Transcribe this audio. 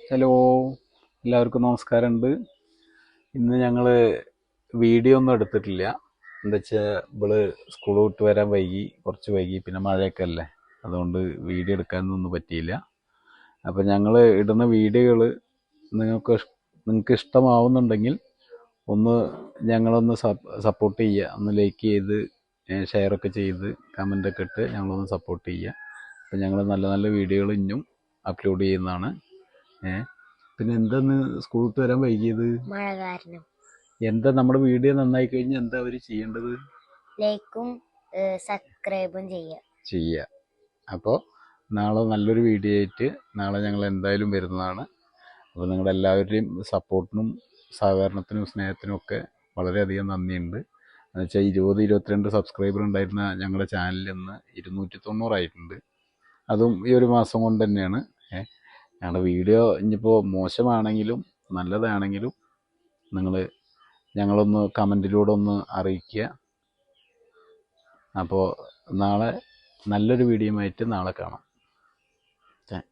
Hello, എല്ലാവർക്കും നമസ്കാരമുണ്ട്. ഇന്ന് ഞങ്ങൾ വീഡിയോ ഒന്നും എടുത്തിട്ടില്ല. എന്താ വെച്ചാൽ ഇവള് സ്കൂൾ വിട്ട് വരാൻ കുറച്ച് വൈകി, പിന്നെ മഴയൊക്കെ അല്ലേ, അതുകൊണ്ട് വീഡിയോ എടുക്കാനൊന്നും പറ്റിയില്ല. അപ്പം ഞങ്ങൾ ഇടുന്ന വീഡിയോകൾ നിങ്ങൾക്ക് ഇഷ്ടമാവുന്നുണ്ടെങ്കിൽ ഒന്ന് ഞങ്ങളൊന്ന് സപ്പോർട്ട് ചെയ്യുക, ഒന്ന് ലൈക്ക് ചെയ്ത് ഷെയറൊക്കെ ചെയ്ത് കമൻ്റൊക്കെ ഇട്ട് ഞങ്ങളൊന്ന് സപ്പോർട്ട് ചെയ്യുക. അപ്പം ഞങ്ങൾ നല്ല നല്ല വീഡിയോകൾ ഇനിയും അപ്ലോഡ് ചെയ്യുന്നതാണ്. പിന്നെ എന്താന്ന് സ്കൂൾ വിട്ട് വരാൻ വൈകിയത്? മഴ കാരണം. എന്താ നമ്മുടെ വീഡിയോ നന്നായി കഴിഞ്ഞാൽ എന്താ അവർ ചെയ്യേണ്ടത്? ലൈക്കും സബ്സ്ക്രൈബും ചെയ്യുക. അപ്പോൾ നാളെ നല്ലൊരു വീഡിയോ ആയിട്ട് നാളെ ഞങ്ങൾ എന്തായാലും വരുന്നതാണ്. അപ്പോൾ നിങ്ങളുടെ എല്ലാവരുടെയും സപ്പോർട്ടിനും സഹകരണത്തിനും സ്നേഹത്തിനും ഒക്കെ വളരെയധികം നന്ദിയുണ്ട്. എന്നുവെച്ചാൽ 22 സബ്സ്ക്രൈബർ ഉണ്ടായിരുന്ന ഞങ്ങളുടെ ചാനലിൽ നിന്ന് 290 ആയിട്ടുണ്ട്. അതും ഈ ഒരു മാസം കൊണ്ട് തന്നെയാണ്. ഞങ്ങളുടെ വീഡിയോ ഇനിയിപ്പോൾ മോശമാണെങ്കിലും നല്ലതാണെങ്കിലും നിങ്ങൾ ഞങ്ങളൊന്ന് കമൻറ്റിലൂടെ ഒന്ന് അറിയിക്കുക. അപ്പോൾ നാളെ നല്ലൊരു വീഡിയോയുമായിട്ട് നാളെ കാണാം. ചെയ്യാം.